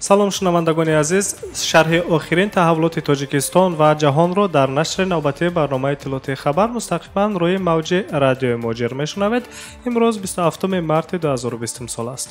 салом шунавандагони азиз, шарҳи охирин таҳаввулоти тоҷикистон ва ҷаҳонро дар нашри навбатии барномаи иттилоъоти хабар мустақиман рӯи мавҷи радиои муҳоҷир мешунавед. имрӯз 27 марти 2020 сол аст.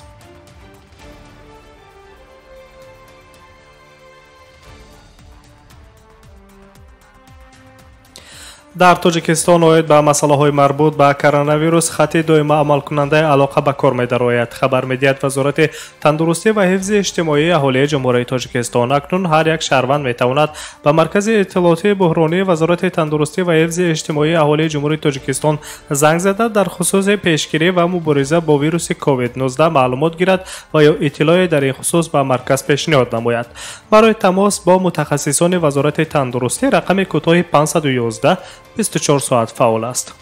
дар тоҷикистон оид ба масъалаҳои марбут ба коронавирус хати доима амалкунандаи алоқа ба кор медарояд. Хабар медиҳад вазорати тандурустӣ ва ҳифзи иҷтимоии аҳолии ҷумҳурияи тоҷикистон акнун ҳар як шаҳрванд метавонад ба маркази иттилоъотии буҳронии вазорати тандурустӣ ва ҳифзи иҷтимоии аҳолии ҷумҳурияи тоҷикистон занг зада дар хусуси пешгирӣ ва мубориза бо вируси COVID-19 маълумот гирад ва ё иттилоъе дар ин хусус ба марказ пешниҳод намояд. барои тамос бо мутахассисони вазорати тандурустӣ рақами кӯтоҳи 511 24 соат фаъол аст.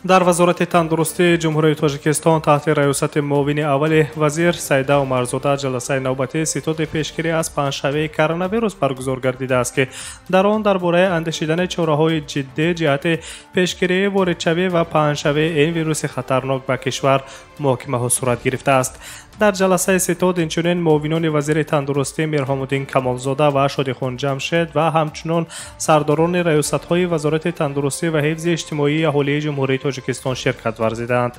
дар вазорати тандурустии ҷумҳурияи тоҷикистон таҳти раёсати муовини аввали вазир Саида Умарзода ҷаласаи навбатии ситоди пешгирӣ аз паҳншавии коронавирус баргузор гардидааст, ки дар он дар бораи андешидани чораҳои ҷиддӣ ҷиҳати пешгирии воридшавӣ ва паҳншавии ин вируси хатарнок ба кишвар муҳокимаҳо сурат гирифтааст. дар ҷаласаи ситод инчунин муовинони вазири тандурустӣ Мирҳамуддин Камолзода ва Шодихон Ҷамшед ва ҳамчунон сардорони раёсатҳои вазорати тандурустӣ ва ҳифзи иҷтимоии аҳолии ҷумҳурияи тоҷикистон ширкат варзиданд.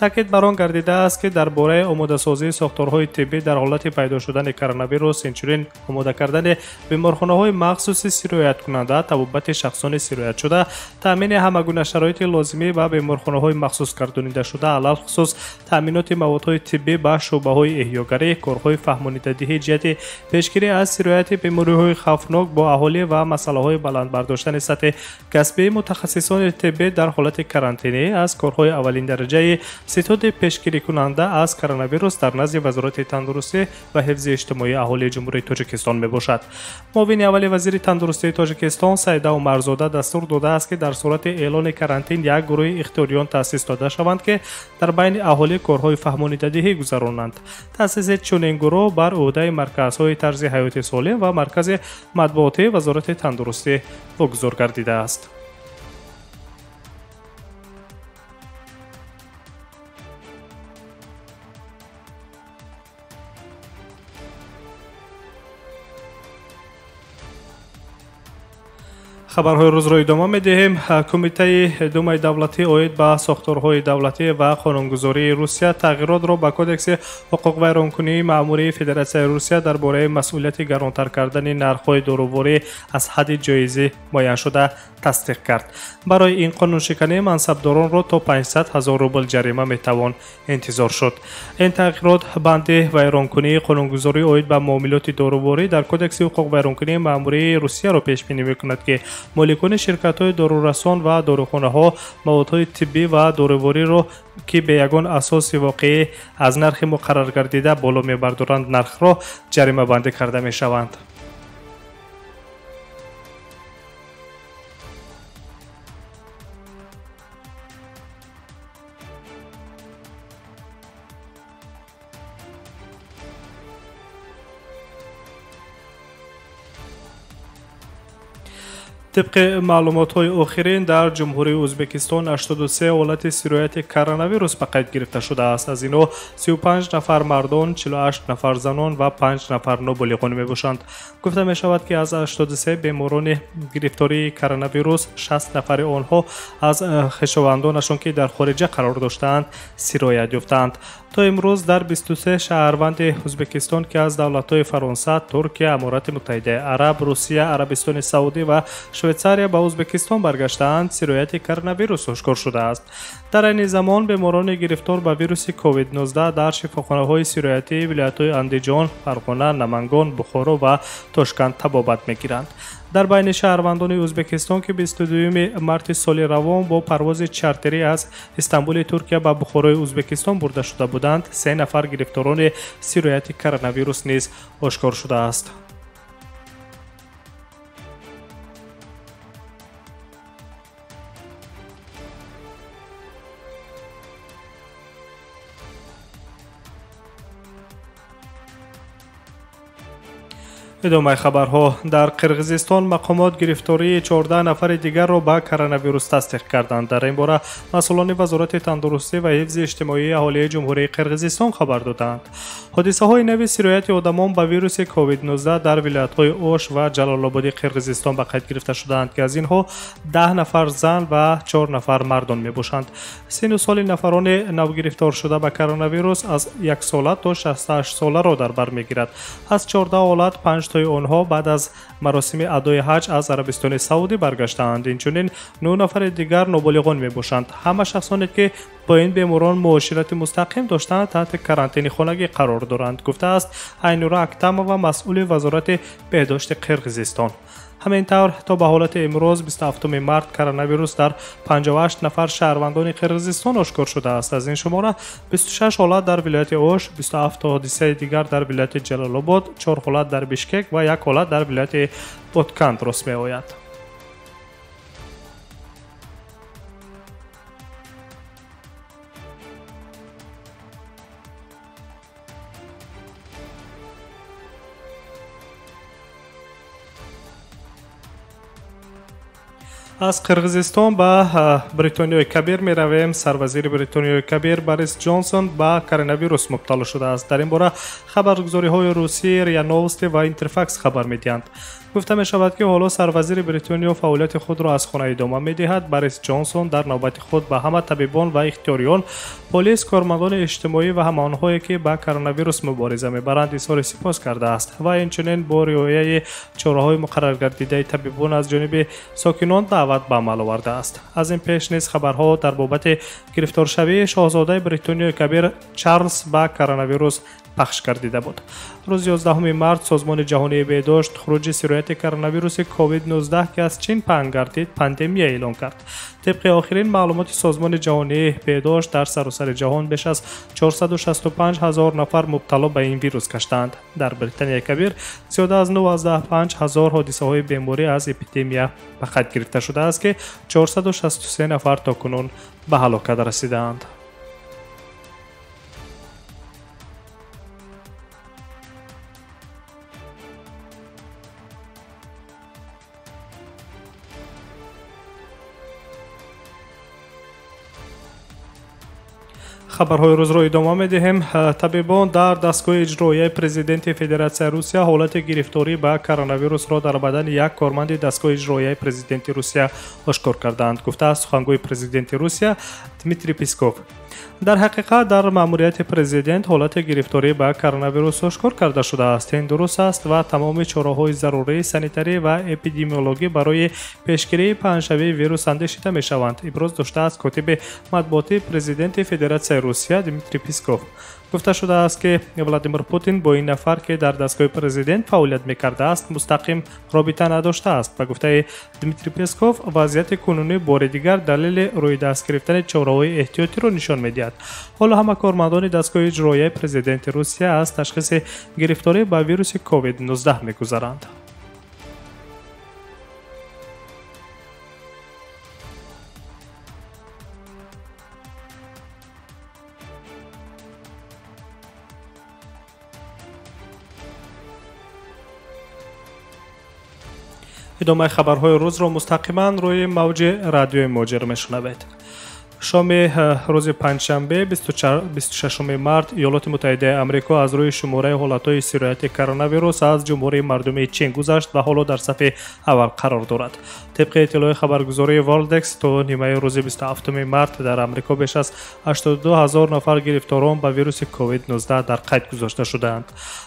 таъкид бар он гардидааст, ки дар бораи омодасозии сохторҳои тиббӣ дар ҳолати пайдо шудани коронавирус, инчунин омода кардани беморхонаҳои махсуси сирояткунанда, табобати шахсони сироятшуда, таъмини ҳамагуна шароити лозимӣ ба беморхонаҳои махсус гардонидашуда, алалхусус таъминоти маводҳои тиббӣ ба шӯъбаҳои эҳёгарӣ, корҳои фаҳмонидадиҳӣ ҷиҳати пешгирӣ аз сирояти бемориҳои хавфнок бо аҳолӣ ва масъалаҳои баландбардоштани сатҳи касбии мутахассисони тиббӣ дар ҳолати карантинӣ аз корҳои аввалиндараҷаи ситоди пешгирикунанда аз коронавирус дар назди вазорати тандурустӣ ва ҳифзи иҷтимоии аҳолии ҷумҳурияи тоҷикистон мебошад. муовини аввали вазири тандурустии тоҷикистон Саида Умарзода дастур додааст, ки дар сурати эълони карантин як гурӯҳи ихтиёриён таъсис дода шаванд, ки дар байни аҳолӣ корҳои фаҳмонидадиҳӣ гузаронанд. таъсиси чунин гурӯҳ бар ӯҳдаи марказҳои тарзи ҳаёти солим ва маркази матбуотии вазорати тандурустӣ вогузор гардидааст. хабарҳои рӯзро идома медиҳем. кумитаи думаи давлатӣ оид ба сохторҳои давлатӣ ва қонунгузории Русия тағйиротро ба кодекси ҳуқуқвайронкунии маъмурии Федератсияи Русия дар бораи масъулияти гаронтар кардани нархҳои доруворӣ аз ҳадди ҷоизӣ муайян шуда тасдиқ кард. барои ин қонуншиканӣ мансабдоронро то 500 000 рубл ҷарима метавон интизор шуд. ин тағйирот банди вайронкунии қонунгузорӣ оид ба муомилоти доруворӣ дар кодекси ҳуқуқвайронкунии маъмурии Русияро пешбинӣ мекунад, ки моликони ширкатҳои дорурасон ва дорухонаҳо маводҳои тиббӣ ва дорувориро, ки бе ягон асоси воқеӣ аз нархи муқаррар гардида боло мебардоранд, нархро ҷаримабандӣ карда мешаванд. طبق معلومات‌های آخرین در جمهوری ازبکستان 83 حالت سیرایت کرونا به قید گرفته شده است. از اینها 35 نفر مردان، 48 نفر زنان و 5 نفر نابالغان میباشند. گفته می شود که از 83 بیماران گرفتاری کرونا 60 نفر آنها از خویشاوندانشان که در خارج قرار داشتند سیرایت یافتند. تا امروز در 23 شهروند ازبکستان که از دولت‌های فرانسه، ترکیه، امارات متحده عرب، روسیه، عربستان سعودی و شویتزاریا به ازبکستان برگشتند، سیرایت کرونا آشکار شده است. در این زمان بیماران گرفتار به ویروس کووید 19 در شفاخانه‌های سیرایتی ولایت‌های اندیجان، فرغانه، نمنگان، بخارا و تاشکند طبابت می‌گیرند. در بین شهروندان ازبکستان که 22 مارت سال روان با پرواز چارتری از استانبول ترکیه به بخارای ازبکستان برده شده بودند، 3 نفر گرفتاران سیرایت کرونا نیز آشکار شده است. ادامه خبرها. در قرقیزستان مقامات گرفتاری 14 نفر دیگر را با کرونا ویروس تصدیق کردند. در این باره مسئولان وزارت تندرستی و حفظ اجتماعی اهالی جمهوری قرقیزستان خبر دادند. حادثه های نوی سرایت آدمان با ویروس کووید 19 در ولایت های اوش و جلال آباد قرقیزستان به قید گرفته شدند که از اینها 10 نفر زن و 4 نفر مردان می باشند. سن و سال نفران نو گرفتار شده به کرونا ویروس از 1 ساله تا 68 ساله را در بر میگیرد. از 14 اولاد 5 تای آنها بعد از مراسم ادای حج از عربستان سعودی برگشتند. اینچنین 9 نفر دیگر نابالغان می باشند. همه شخصانی که با این بیماران معاشرت مستقیم داشتند تحت کرانتین خانگی قرار دارند، گفته است عینورا اکتمова مسئول وزارت بهداشت قرقیزستان. همین طور تا به حالت امروز 27 مارت کرونا ویروس در 58 نفر شهروندان قرقیزستان آشکار شده است. از این شماره 26 حالت در ولایت اوش، 27 حادثه دیگر در ولایت جلال آباد، 4 حالت در بیشکک و 1 حالت در ولایت بادکان درست می آید. از قرقیزستان به بریتانیای کبیر می رویم. سروزیر بریتانیای کبیر بوریس جانسون به کرونا ویروس مبتلا شده است. در این باره خبرگزاری های روسی ریا نووستی و اینترفکس خبر می دهند. گفته می شود که حالا سروزیر بریتانیا فعالیت خود را از خانه ادامه می دهد. بوریس جانسون در نوبت خود به همه طبیبان و اختیاریان، پلیس، کارمندان اجتماعی و همه آنهایی که با کرونا ویروس مبارزه می برند اظهار سپاس کرده است و اینچنین با رعایت چاره‌های مقرر گردیده طبیبان از جانب ساکنان دعوت به عمل آورده است. از این پیش نیز خبرها در بابت گرفتار شوی شاهزاده بریتانیای کبیر چارلز با کرونا ویروس پخش گردیده بود. روز 11 مارت سازمان جهانی بهداشت خروج سرایت کرونا ویروس کووید 19 که از چین پنهان گردید پاندمی اعلام کرد. طبق آخرین معلومات سازمان جهانی بهداشت در سراسر جهان بیش از 465,000 نفر مبتلا به این ویروس گشتند. در بریتانیای کبیر زیاده از 95,000 حادثه های بیماری از اپیدمی به خط گرفته شده است که 463 نفر تاکنون به هلاکت رسیدند. خبرهای روز را ادامه می‌دهیم. طبیبان در دستگاه اجرایی پرزیدنت فدراسیون روسیه حالت گرفتاری به کرونا ویروس را در بدن یک کارمند دستگاه اجرایی پرزیدنت روسیه آشکار کردند، گفته است سخنگوی پرزیدنت روسیه دمیتری پیسکوف. در حقیقت در ماموریت پرزیدنت حالت گرفتاری به کرونا ویروس آشکار کرده شده است. این درست است و تمام چاره‌های ضروری سانیتری و اپیدمیولوژی برای پیشگیری پنهانشوی ویروس اندیشیده می‌شوند. ابراز داشته است کاتب مطبوعاتی پرزیدنت فدراسیون روسیه دمیتری پیسکوف. گفته شده است که ولادیمیر پوتین با این نفر که در دستگاه پرزیدنت فعالیت می‌کرده است مستقیم رابطه نداشته است. به گفته دمیتری پیسکوف وضعیت کنونی بار دیگر دلیل روی دست گرفتن چاره‌های احتیاطی را نشان می‌دهد. حالا همه کارمندان دستگاه اجرایی پرزیدنت روسیه از تشخیص گرفتاری به ویروس کووید 19 می‌گذرند. ادامه خبرهای روز را مستقیما روی موج رادیوی موجر میشنوید. شام روز پنجشنبه 26 مارت ایالات متحده آمریکا از روی شماره حالتهای سرایت کرونا ویروس از جمهوری مردمی چین گذشت و حالا در صف اول قرار دارد. طبق اطلاع خبرگزاری والدکس تا نیمه روز 27 مارت در آمریکا بیش از 82,000 نفر گرفتاران به ویروس کووید 19 در قید گذاشته شدند.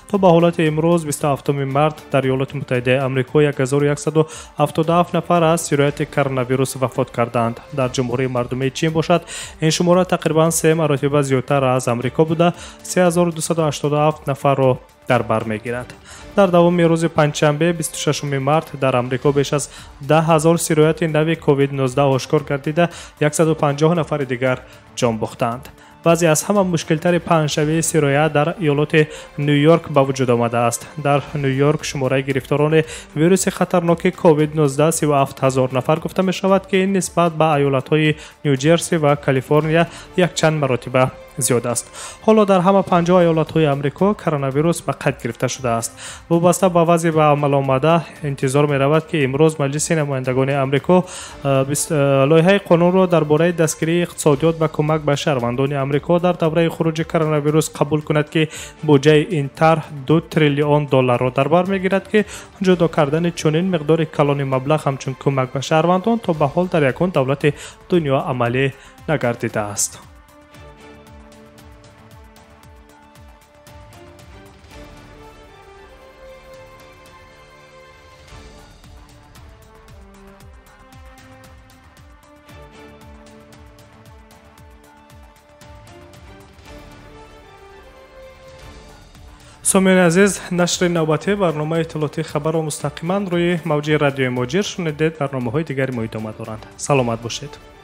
تا به حالت امروز 27 مارت در ایالات متحده آمریکا 1177 نفر از سرایت کرونا ویروس وفات کردند. در جمهوری مردمی چین باشد این شماره تقریبا 3 مرتبه زیادتر از آمریکا بوده 3287 نفر را در بر میگیرد. در دوام روز پنجشنبه 26 مارت در آمریکا بیش از 10,000 سرایت نو کووید 19 آشکار گردیده 150 نفر دیگر جان باختند. بعضی از همه مشکل‌تر پنهانشوی سرایت در ایالات نیویورک به وجود آمده است. در نیویورک شماره گرفتاران ویروس خطرناک کووید 19 37,000 نفر گفته می شود که این نسبت به ایالت‌های نیوجرسی و کالیفرنیا یک چند مرتبه زیاد است. حالا در همه 50 ایالت‌های آمریکا کرونا ویروس به قید گرفته شده است. وابسته به وضع به عمل آمده انتظار می‌رود که امروز مجلس نمایندگان آمریکا لایحه قانون را درباره دستگیری اقتصادیات و کمک به شهروندان آمریکا در دوره خروج کرونا ویروس قبول کند که بودجه این طرح $2 تریلیون را در بر می‌گیرد که جدا کردن چنین مقدار کلان مبلغ همچون کمک به شهروندان تا به حال در یکون دولت دنیا عملی نگردیده است. سامیان عزیز، نشر نوبتی برنامه اطلاعاتی خبر و مستقیما روی موج رادیو مجیر شنیدید. برنامه‌های دیگری ما ادامه دارند. سلامت باشید.